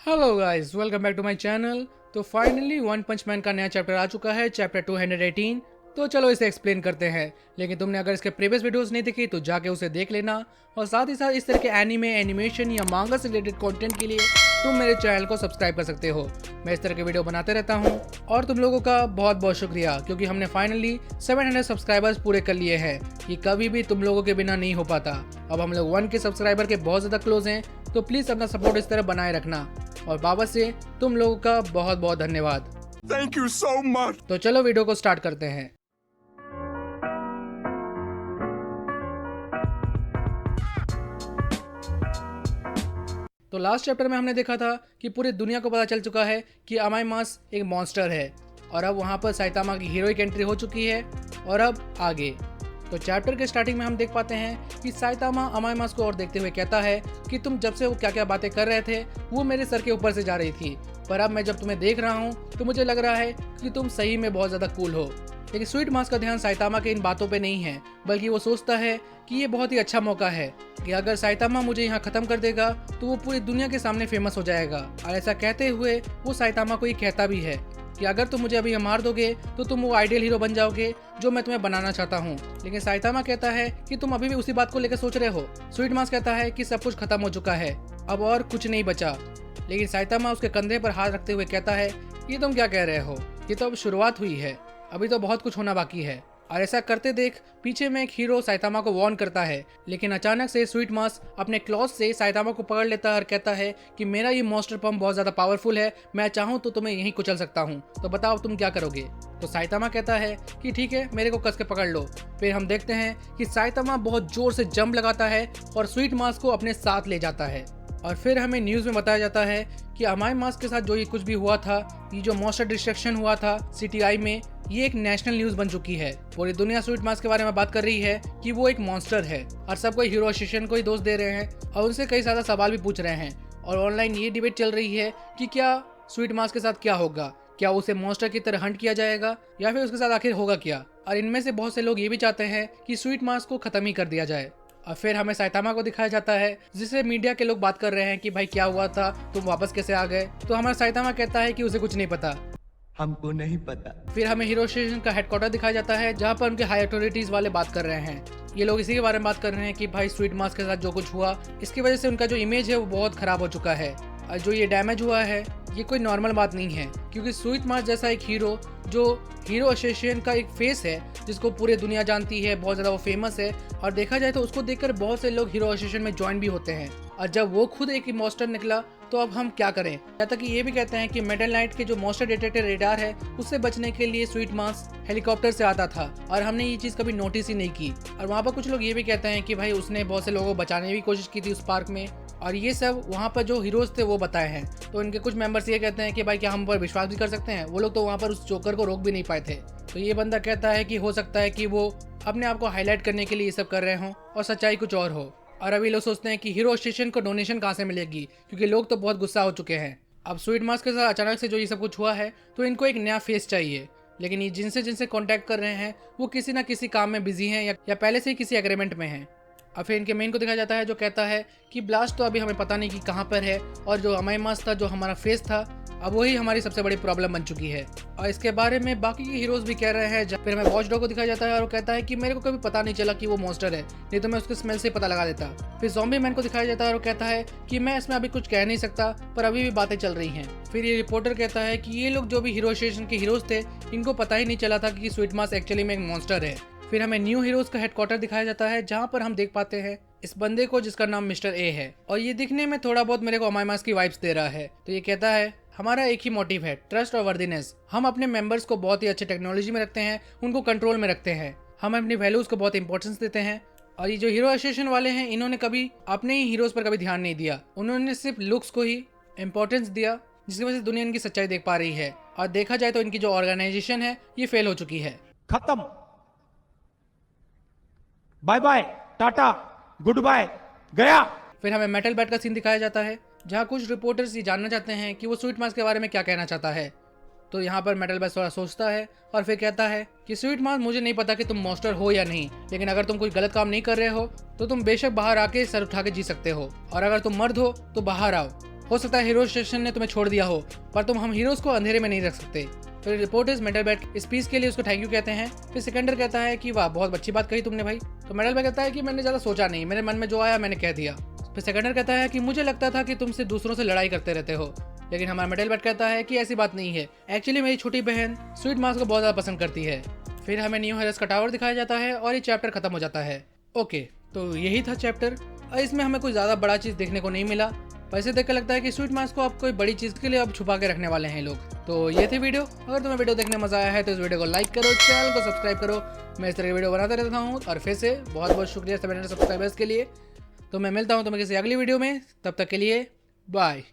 Hello guys, welcome back to my channel. तो finally One Punch Man का नया chapter आ चुका है, चैप्टर 218। तो चलो इसे एक्सप्लेन करते हैं। लेकिन तुमने अगर इसके प्रीवियस वीडियोस नहीं देखी तो जाके उसे देख लेना। और साथ ही साथ इस तरह के एनीमे, एनिमेशन या मांगा से रिलेटेड कंटेंट के लिए तुम मेरे चैनल को सब्सक्राइब कर सकते हो। मैं इस तरह के वीडियो बनाते रहता हूँ। और तुम लोगों का बहुत बहुत शुक्रिया, क्योंकि हमने फाइनली 700 सब्सक्राइबर्स पूरे कर लिए हैं। ये कभी भी तुम लोगों के बिना नहीं हो पाता। अब हम लोग 1 के सब्सक्राइबर के बहुत ज़्यादा क्लोज हैं। तो प्लीज़ अपना सपोर्ट इस तरह बनाए रखना। और बाबा से तुम लोगों का बहुत बहुत धन्यवाद। Thank you so much. तो चलो वीडियो को स्टार्ट करते हैं। तो लास्ट चैप्टर में हमने देखा था कि पूरी दुनिया को पता चल चुका है कि अमाईमास एक मॉन्स्टर है। और अब वहाँ पर साइतामा की हीरोइक एंट्री हो चुकी है। और अब आगे तो चैप्टर के स्टार्टिंग में हम देख पाते हैं कि साइतामा अमाईमास को और देखते हुए कहता है कि तुम जब से वो क्या क्या बातें कर रहे थे वो मेरे सर के ऊपर से जा रही थी, पर अब मैं जब तुम्हें देख रहा हूँ तो मुझे लग रहा है कि तुम सही में बहुत ज़्यादा कूल हो। लेकिन स्वीट मास का ध्यान साइतामा के इन बातों पे नहीं है, बल्कि वो सोचता है कि ये बहुत ही अच्छा मौका है कि अगर साइतामा मुझे यहाँ ख़त्म कर देगा तो वो पूरी दुनिया के सामने फेमस हो जाएगा। और ऐसा कहते हुए वो साइतामा को ये कहता भी है कि अगर तुम मुझे अभी मार दोगे तो तुम वो आइडियल हीरो बन जाओगे जो मैं तुम्हें बनाना चाहता हूँ। लेकिन साइतामा कहता है कि तुम अभी भी उसी बात को लेकर सोच रहे हो। स्वीट मास कहता है कि सब कुछ खत्म हो चुका है, अब और कुछ नहीं बचा। लेकिन साइतामा उसके कंधे पर हाथ रखते हुए कहता है, ये तुम क्या कह रहे हो, ये तो अब शुरुआत हुई है, अभी तो बहुत कुछ होना बाकी है। और ऐसा करते देख पीछे में एक हीरो साइतामा को वार्न करता है। लेकिन अचानक से स्वीट मास अपने क्लॉथ से साइतामा को पकड़ लेता है और कहता है कि मेरा ये मॉन्स्टर पंप बहुत ज़्यादा पावरफुल है, मैं चाहूँ तो तुम्हें यहीं कुचल सकता हूँ, तो बताओ तुम क्या करोगे। तो साइतामा कहता है कि ठीक है, मेरे को कस के पकड़ लो। फिर हम देखते हैं कि साइतामा बहुत जोर से जंप लगाता है और स्वीट मास को अपने साथ ले जाता है। और फिर हमें न्यूज़ में बताया जाता है कि अमाईमास के साथ जो ये कुछ भी हुआ था, ये जो मॉन्स्टर डिस्ट्रक्शन हुआ था सीटीआई में, ये एक नेशनल न्यूज़ बन चुकी है। पूरी दुनिया स्वीट मास के बारे में बात कर रही है कि वो एक मॉन्स्टर है और सब कोई हीरो एसोसिएशन को ही दोष दे रहे हैं और उनसे कई सारा सवाल भी पूछ रहे हैं। और ऑनलाइन ये डिबेट चल रही है कि क्या स्वीट मास के साथ क्या होगा, क्या उसे मॉन्स्टर की तरह हंट किया जाएगा या फिर उसके साथ आखिर होगा क्या। और इनमें से बहुत से लोग ये भी चाहते हैं कि स्वीट मास को खत्म ही कर दिया जाए। और फिर हमें साइतामा को दिखाया जाता है, जिससे मीडिया के लोग बात कर रहे हैं कि भाई क्या हुआ था, तुम वापस कैसे आ गए। तो हमारा साइतामा कहता है कि उसे कुछ नहीं पता, हमको नहीं पता। फिर हमें हीरो स्टेशन का हेडक्वार्टर दिखाया जाता है, जहाँ पर उनके हाई अथॉरिटीज वाले बात कर रहे हैं। ये लोग इसी के बारे में बात कर रहे हैं कि भाई स्वीट मास के साथ जो कुछ हुआ, इसकी वजह से उनका जो इमेज है वो बहुत खराब हो चुका है। और जो ये डैमेज हुआ है ये कोई नॉर्मल बात नहीं है, क्योंकि स्वीट मास जैसा एक हीरो जो हीरो एसोसिएशन का एक फेस है, जिसको पूरी दुनिया जानती है, बहुत ज़्यादा वो फेमस है। और देखा जाए तो उसको देखकर बहुत से लोग हीरो एसोसिएशन में ज्वाइन भी होते हैं। और जब वो खुद एक मॉन्स्टर निकला तो अब हम क्या करें। यहाँ तक कि ये भी कहते हैं कि मेटल नाइट के जो मॉन्स्टर डिटेक्टर रेडार है उससे बचने के लिए स्वीट मास हेलीकॉप्टर से आता था और हमने ये चीज़ कभी नोटिस ही नहीं की। और वहाँ पर कुछ लोग ये भी कहते हैं कि भाई उसने बहुत से लोगों को बचाने की कोशिश की थी उस पार्क में। और ये सब वहाँ पर जो हीरोज थे वो बताए हैं। तो इनके कुछ मेंबर्स ये कहते हैं कि भाई क्या हम पर विश्वास भी कर सकते हैं, वो लोग तो वहाँ पर उस जोकर को रोक भी नहीं पाए थे। तो ये बंदा कहता है कि हो सकता है कि वो अपने आप को हाईलाइट करने के लिए ये सब कर रहे हों और सच्चाई कुछ और हो। और अभी लोग सोचते हैं कि हीरो स्टेशन को डोनेशन कहाँ से मिलेगी, क्योंकि लोग तो बहुत गुस्सा हो चुके हैं। अब स्वीट मास के साथ अचानक से जो ये सब कुछ हुआ है तो इनको एक नया फेस चाहिए। लेकिन ये जिनसे जिनसे कांटेक्ट कर रहे हैं वो किसी ना किसी काम में बिजी हैं या पहले से ही किसी एग्रीमेंट में हैं। अब फिर इनके मेन को दिखाया जाता है, जो कहता है कि ब्लास्ट तो अभी हमें पता नहीं कि कहाँ पर है, और जो अमाईमास था जो हमारा फेस था अब वही हमारी सबसे बड़ी प्रॉब्लम बन चुकी है। और इसके बारे में बाकी के हीरोज भी कह रहे हैं। फिर हमें वॉच डॉग को दिखाया जाता है और वो कहता है कि मेरे को कभी पता नहीं चला कि वो मॉन्स्टर है, नहीं तो मैं उसके स्मेल से पता लगा देता। फिर ज़ॉम्बी मैन को दिखाया जाता है और वो कहता है कि मैं इसमें अभी कुछ कह नहीं सकता, पर अभी भी बातें चल रही हैं। फिर ये रिपोर्टर कहता है कि ये लोग जो भी हीरो स्टेशन के हीरोज थे इनको पता ही नहीं चला था कि स्वीट मास एक्चुअली में एक मॉन्स्टर है। फिर हमें न्यू हीरोज का हेडक्वार्टर दिखाया जाता है, जहाँ पर हम देख पाते हैं इस बंदे को जिसका नाम मिस्टर ए है। और ये दिखने में थोड़ा बहुत मेरे को अमाईमास की वाइब्स दे रहा है। तो ये कहता है हमारा एक ही मोटिव है, ट्रस्ट और वर्दीनेस। हम अपने मेंबर्स को बहुत ही अच्छे टेक्नोलॉजी में रखते हैं, उनको कंट्रोल में रखते हैं, हम अपनी वैल्यूज को बहुत इंपॉर्टेंस देते हैं। और ये जो हीरो एसोसिएशन वाले हैं इन्होंने कभी अपने ही हीरोज पर कभी ध्यान नहीं दिया, उन्होंने सिर्फ लुक्स को ही इंपॉर्टेंस दिया, जिसकी वजह से दुनिया इनकी सच्चाई देख पा रही है। और देखा जाए तो इनकी जो ऑर्गेनाइजेशन है ये फेल हो चुकी है। खत्म। बाय बाय, टाटा, गुड बाय, गया। फिर हमें मेटल बैट का सीन दिखाया जाता है, जहाँ कुछ रिपोर्टर्स ये जानना चाहते हैं कि वो स्वीट मास के बारे में क्या कहना चाहता है। तो यहाँ पर मेटल बैट थोड़ा सोचता है और फिर कहता है कि स्वीट मास, मुझे नहीं पता कि तुम मॉन्स्टर हो या नहीं, लेकिन अगर तुम कोई गलत काम नहीं कर रहे हो तो तुम बेशक बाहर आके सर उठा के जी सकते हो, और अगर तुम मर्द हो तो बाहर आओ। हो सकता है हीरो स्टेशन ने तुम्हें छोड़ दिया हो, पर तुम हम हीरोज को अंधेरे में नहीं रख सकते। फिर रिपोर्टर्स मेटलबैट इस पीस के लिए उसको थैंक यू कहते हैं। फिर सिकंदर कहता है कि वाह बहुत अच्छी बात कही तुमने भाई। तो मेटलबैट कहता है कि मैंने ज़्यादा सोचा नहीं, मेरे मन में जो आया मैंने कह दिया। फिर सिकंदर कहता है कि मुझे लगता था कि तुमसे दूसरों से लड़ाई करते रहते हो, लेकिन हमारा मेटलबैट कहता है कि ऐसी बात नहीं है, एक्चुअली मेरी छोटी बहन स्वीट मास्क को बहुत ज़्यादा पसंद करती है। फिर हमें न्यू हेरस का टावर दिखाया जाता है और ये चैप्टर खत्म हो जाता है। ओके, तो यही था चैप्टर। इसमें हमें कोई ज़्यादा बड़ा चीज़ देखने को नहीं मिला। वैसे देख कर लगता है कि स्वीट मास्क को अब कोई बड़ी चीज़ के लिए अब छुपा के रखने वाले हैं लोग। तो ये थी वीडियो। अगर तुम्हें वीडियो देखने मजा आया है तो इस वीडियो को लाइक करो, चैनल को सब्सक्राइब करो। मैं इस तरह की वीडियो बनाता रहता हूँ। और फिर से बहुत बहुत शुक्रिया सभी सब्सक्राइबर्स के लिए। तो मैं मिलता हूँ तुम्हें किसी अगली वीडियो में, तब तक के लिए बाय।